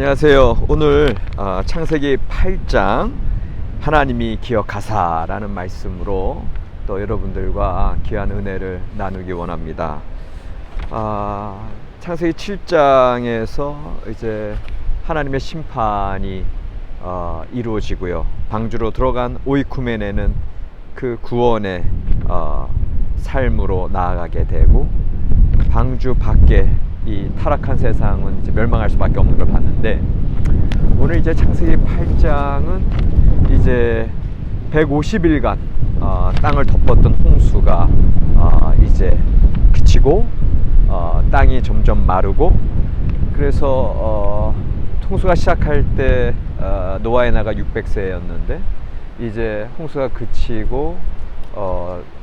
안녕하세요. 오늘 창세기 8장 하나님이 기억하사라는 말씀으로 또 여러분들과 귀한 은혜를 나누기 원합니다. 창세기 7장에서 이제 하나님의 심판이 이루어지고요. 방주로 들어간 오이쿠멘에는 그 구원의 삶으로 나아가게 되고, 방주 밖에 이 타락한 세상은 이제 멸망할 수밖에 없는 걸 봤는데, 오늘 이제 창세기 8장은 이제 150일간 땅을 덮었던 홍수가 이제 그치고 땅이 점점 마르고, 그래서 홍수가 시작할 때 노아의 나이가 600세였는데 이제 홍수가 그치고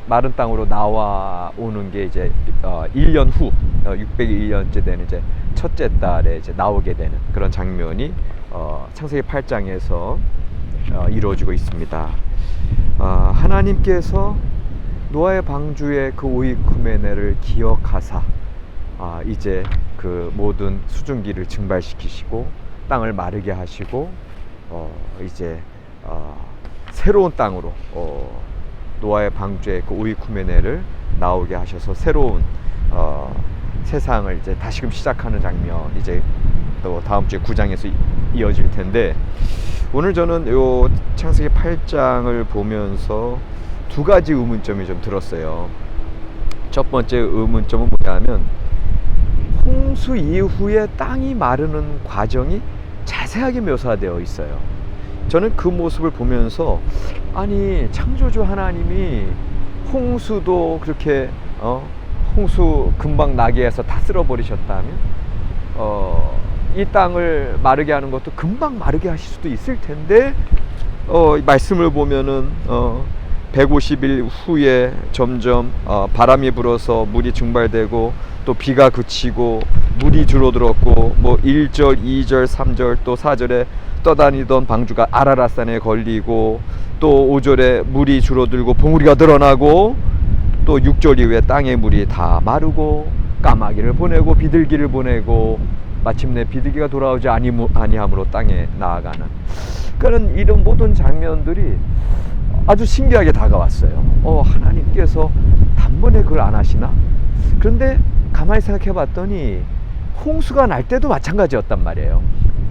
마른 땅으로 나와오는 게 이제 1년 후 601년째 되는 이제 첫째 달에 이제 나오게 되는 그런 장면이 창세기 8장에서 이루어지고 있습니다. 하나님께서 노아의 방주의 그 오이쿠메네를 기억하사 이제 그 모든 수증기를 증발시키시고 땅을 마르게 하시고 이제 새로운 땅으로 노아의 방주의 그 오이쿠메네를 나오게 하셔서 새로운 세상을 이제 다시금 시작하는 장면, 이제 또 다음 주에 9장에서 이어질 텐데, 오늘 저는 요 창세기 8장을 보면서 두 가지 의문점이 좀 들었어요. 첫 번째 의문점은 뭐냐면, 홍수 이후에 땅이 마르는 과정이 자세하게 묘사되어 있어요. 저는 그 모습을 보면서, 아니 창조주 하나님이 홍수도 그렇게 홍수 금방 나게 해서 다 쓸어버리셨다면 이 땅을 마르게 하는 것도 금방 마르게 하실 수도 있을 텐데, 말씀을 보면은 150일 후에 점점 바람이 불어서 물이 증발되고, 또 비가 그치고 물이 줄어들었고, 뭐 1절, 2절, 3절 또 4절에 떠다니던 방주가 아라랏산에 걸리고, 또 5절에 물이 줄어들고 봉우리가 늘어나고, 또 6절 이후에 땅의 물이 다 마르고 까마귀를 보내고 비둘기를 보내고 마침내 비둘기가 돌아오지 아니함으로 땅에 나아가는, 그러니까 이런 모든 장면들이 아주 신기하게 다가왔어요. 하나님께서 단번에 그걸 안 하시나? 그런데 가만히 생각해 봤더니 홍수가 날 때도 마찬가지였단 말이에요.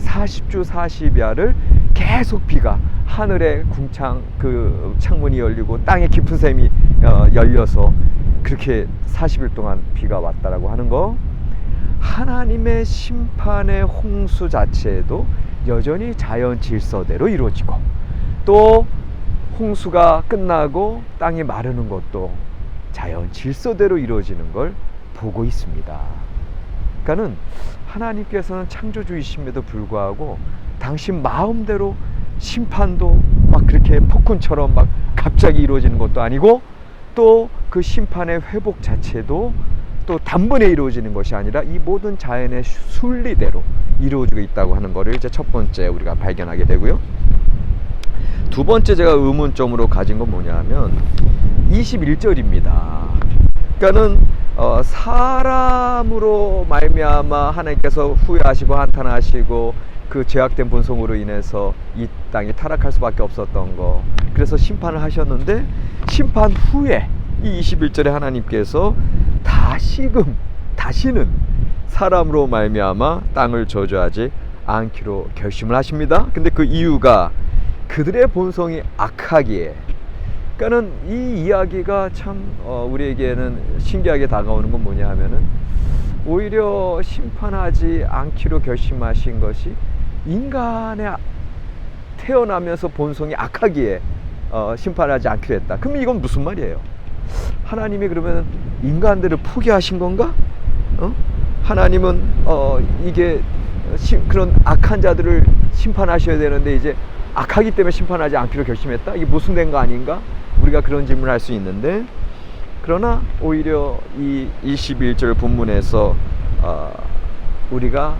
40주 40야를 계속 비가, 하늘에 궁창 그 창문이 열리고 땅에 깊은 샘이 열려서 그렇게 40일 동안 비가 왔다라고 하는 거, 하나님의 심판의 홍수 자체도 여전히 자연 질서대로 이루어지고, 또 홍수가 끝나고 땅이 마르는 것도 자연 질서대로 이루어지는 걸 보고 있습니다. 그러니까는 하나님께서는 창조주이심에도 불구하고 당신 마음대로 심판도 막 그렇게 폭군처럼 막 갑자기 이루어지는 것도 아니고, 또 그 심판의 회복 자체도 또 단번에 이루어지는 것이 아니라 이 모든 자연의 순리대로 이루어지고 있다고 하는 것을 이제 첫 번째 우리가 발견하게 되고요. 두 번째 제가 의문점으로 가진 건 뭐냐면 21절입니다. 그러니까는 사람으로 말미암아 하나님께서 후회하시고 한탄하시고 그 죄악된 본성으로 인해서 이 땅이 타락할 수밖에 없었던 거, 그래서 심판을 하셨는데, 심판 후에 이 21절에 하나님께서 다시는 사람으로 말미암아 땅을 저주하지 않기로 결심을 하십니다. 근데 그 이유가 그들의 본성이 악하기에. 그러니까는 이 이야기가 참 우리에게는 신기하게 다가오는 건 뭐냐 하면은, 오히려 심판하지 않기로 결심하신 것이 인간의 태어나면서 본성이 악하기에 심판하지 않기로 했다. 그럼 이건 무슨 말이에요? 하나님이 그러면 인간들을 포기하신 건가? 하나님은 이게 그런 악한 자들을 심판하셔야 되는데 이제 악하기 때문에 심판하지 않기로 결심했다? 이게 모순된 거 아닌가? 우리가 그런 질문을 할 수 있는데, 그러나 오히려 이 21절 본문에서 우리가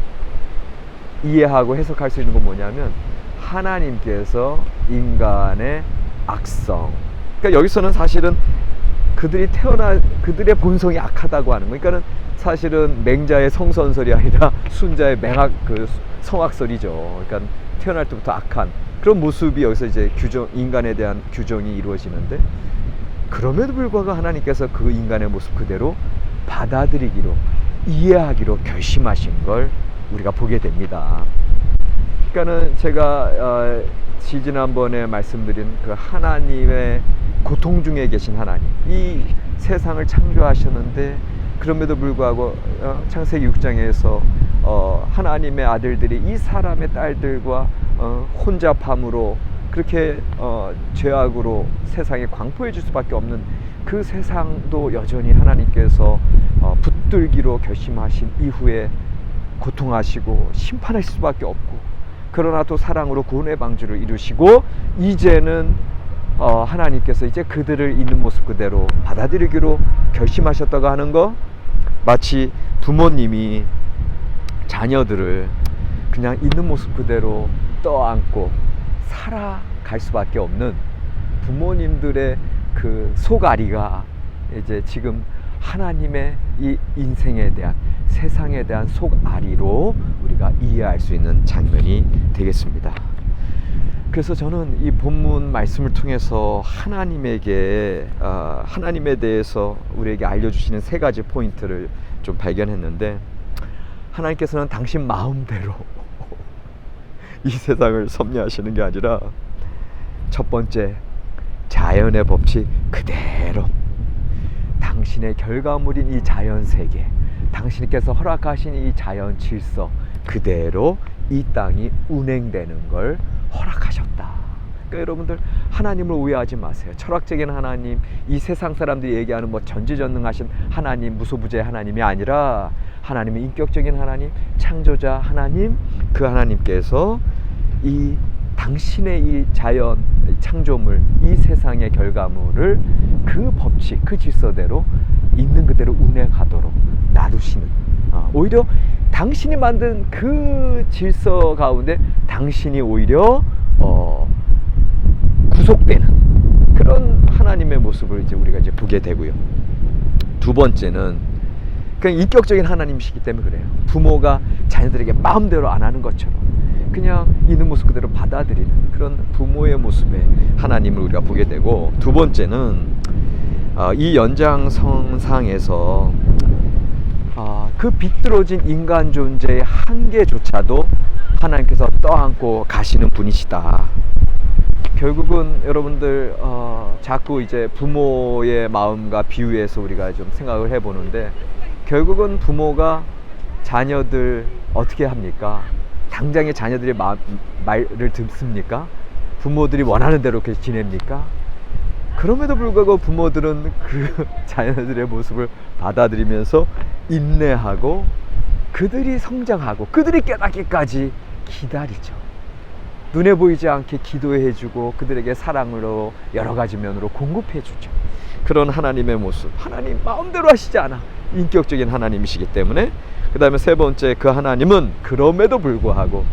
이해하고 해석할 수 있는 건 뭐냐면, 하나님께서 인간의 악성, 그러니까 여기서는 사실은 그들의 본성이 악하다고 하는 거, 그러니까는 사실은 맹자의 성선설이 아니라 순자의 맹악 그 성악설이죠. 그러니까 태어날 때부터 악한 그런 모습이 여기서 이제 인간에 대한 규정이 이루어지는데, 그럼에도 불구하고 하나님께서 그 인간의 모습 그대로 받아들이기로, 이해하기로 결심하신 걸 우리가 보게 됩니다. 그러니까는 제가 지지난번에 말씀드린 그 하나님의 고통 중에 계신 하나님, 이 세상을 창조하셨는데 그럼에도 불구하고 창세기 6장에서 하나님의 아들들이 이 사람의 딸들과 혼잡함으로 그렇게 죄악으로 세상에 광포해 줄 수밖에 없는 그 세상도 여전히 하나님께서 붙들기로 결심하신 이후에 고통하시고 심판하실 수밖에 없고, 그러나 또 사랑으로 구원의 방주를 이루시고 이제는 하나님께서 이제 그들을 있는 모습 그대로 받아들이기로 결심하셨다고 하는 거, 마치 부모님이 자녀들을 그냥 있는 모습 그대로 떠안고 살아갈 수밖에 없는 부모님들의 그 속앓이가 이제 지금 하나님의 이 인생에 대한, 세상에 대한 속앓이로 우리가 이해할 수 있는 장면이 되겠습니다. 그래서 저는 이 본문 말씀을 통해서 하나님에게 하나님에 대해서 우리에게 알려주시는 세 가지 포인트를 좀 발견했는데, 하나님께서는 당신 마음대로 이 세상을 섭리하시는 게 아니라, 첫 번째, 자연의 법칙 그대로, 당신의 결과물인 이 자연 세계, 당신께서 허락하신 이 자연 질서 그대로 이 땅이 운행되는 걸 허락하셨다. 그러니까 여러분들, 하나님을 오해하지 마세요. 철학적인 하나님, 이 세상 사람들이 얘기하는 뭐 전지전능하신 하나님, 무소부재 하나님이 아니라 하나님의 인격적인 하나님, 창조자 하나님, 그 하나님께서 이 당신의 이 자연, 창조물, 이 세상의 결과물을 그 법칙, 그 질서대로 있는 그대로 운행하도록 놔두시는, 오히려 당신이 만든 그 질서 가운데 당신이 오히려 구속되는 그런 하나님의 모습을 이제 우리가 이제 보게 되고요. 두 번째는 그냥 인격적인 하나님이시기 때문에 그래요. 부모가 자녀들에게 마음대로 안 하는 것처럼 그냥 있는 모습 그대로 받아들이는 그런 부모의 모습에 하나님을 우리가 보게 되고, 두 번째는 이 연장선상에서 그 비뚤어진 인간 존재의 한계조차도 하나님께서 떠안고 가시는 분이시다. 결국은 여러분들 자꾸 이제 부모의 마음과 비유해서 우리가 좀 생각을 해보는데, 결국은 부모가 자녀들 어떻게 합니까? 당장에 자녀들이 말을 듣습니까? 부모들이 원하는 대로 그렇게 지냅니까? 그럼에도 불구하고 부모들은 그 자녀들의 모습을 받아들이면서 인내하고 그들이 성장하고 그들이 깨닫기까지 기다리죠. 눈에 보이지 않게 기도해주고 그들에게 사랑으로 여러 가지 면으로 공급해주죠. 그런 하나님의 모습, 하나님 마음대로 하시지 않아. 인격적인 하나님이시기 때문에. 그 다음에 세 번째, 그 하나님은 그럼에도 불구하고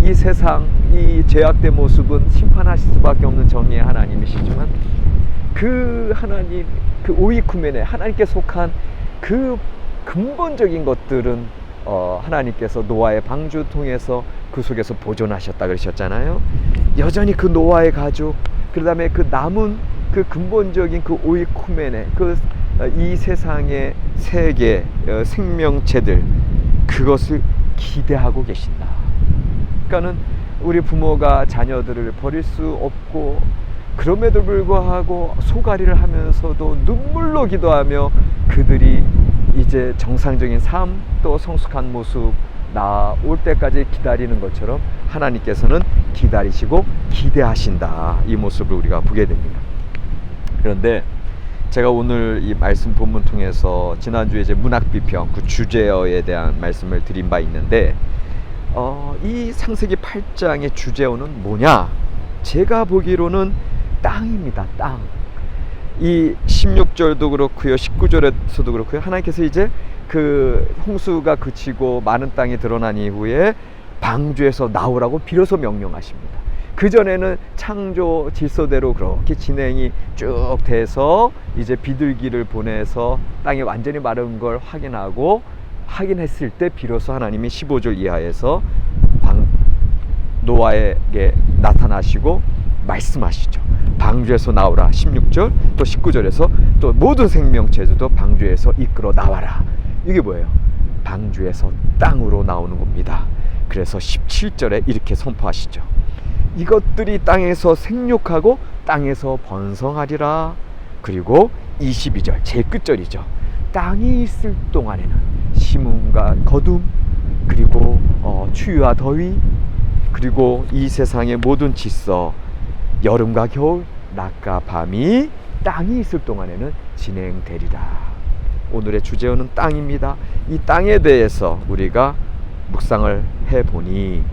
이 세상, 이 죄악된 모습은 심판하실 수밖에 없는 정의의 하나님이시지만, 그 하나님, 그 오이쿠메네, 하나님께 속한 그 근본적인 것들은 하나님께서 노아의 방주 통해서 그 속에서 보존하셨다 그러셨잖아요. 여전히 그 노아의 가족, 그 다음에 그 남은 그 근본적인 그 오이쿠메네, 이 세상의 세계 생명체들, 그것을 기대하고 계신다. 그러니까는 우리 부모가 자녀들을 버릴 수 없고, 그럼에도 불구하고 소가리를 하면서도 눈물로 기도하며 그들이 이제 정상적인 삶, 또 성숙한 모습 나올 때까지 기다리는 것처럼 하나님께서는 기다리시고 기대하신다. 이 모습을 우리가 보게 됩니다. 그런데 제가 오늘 이 말씀 본문 통해서 지난주에 이제 문학비평 그 주제어에 대한 말씀을 드린 바 있는데, 이 창세기 8장의 주제어는 뭐냐? 제가 보기로는 땅입니다. 땅. 이 16절도 그렇고요, 19절에서도 그렇고요, 하나님께서 이제 그 홍수가 그치고 많은 땅이 드러난 이후에 방주에서 나오라고 비로소 명령하십니다. 그전에는 창조 질서대로 그렇게 진행이 쭉 돼서 이제 비둘기를 보내서 땅이 완전히 마른 걸 확인했을 때 비로소 하나님이 15절 이하에서 노아에게 나타나시고 말씀하시죠. 방주에서 나오라 16절, 또 19절에서 또 모든 생명체들도 방주에서 이끌어 나와라. 이게 뭐예요? 방주에서 땅으로 나오는 겁니다. 그래서 17절에 이렇게 선포하시죠. 이것들이 땅에서 생육하고 땅에서 번성하리라. 그리고 22절 제일 끝절이죠. 땅이 있을 동안에는 심음과 거둠, 그리고 추위와 더위, 그리고 이 세상의 모든 질서, 여름과 겨울, 낮과 밤이 땅이 있을 동안에는 진행되리라. 오늘의 주제어는 땅입니다. 이 땅에 대해서 우리가 묵상을 해보니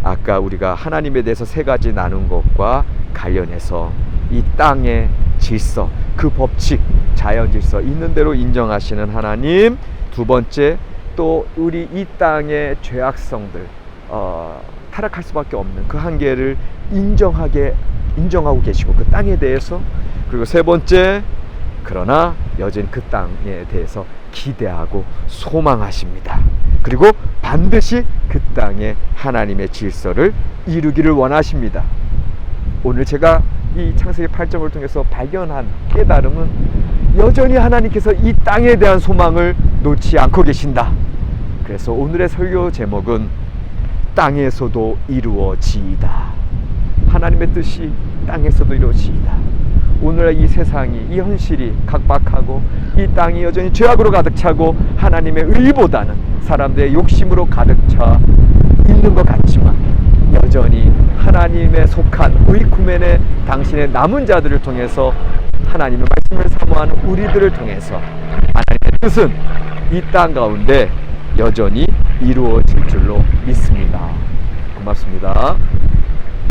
아까 우리가 하나님에 대해서 세 가지 나눈 것과 관련해서 이 땅의 질서, 그 법칙, 자연 질서 있는 대로 인정하시는 하나님, 두 번째 또 우리 이 땅의 죄악성들, 타락할 수밖에 없는 그 한계를 인정하고 계시고 그 땅에 대해서, 그리고 세 번째 그러나 여전히 그 땅에 대해서 기대하고 소망하십니다. 그리고 반드시 그 땅에 하나님의 질서를 이루기를 원하십니다. 오늘 제가 이 창세기 8장을 통해서 발견한 깨달음은 여전히 하나님께서 이 땅에 대한 소망을 놓지 않고 계신다. 그래서 오늘의 설교 제목은 땅에서도 이루어지이다. 하나님의 뜻이 땅에서도 이루어지이다. 오늘 이 세상이, 이 현실이 각박하고 이 땅이 여전히 죄악으로 가득 차고 하나님의 의보다는 사람들의 욕심으로 가득 차 있는 것 같지만 여전히 하나님의 속한 의쿠멘의 당신의 남은 자들을 통해서 하나님의 말씀을 사모하는 우리들을 통해서 하나님의 뜻은 이 땅 가운데 여전히 이루어질 줄로 믿습니다. 고맙습니다.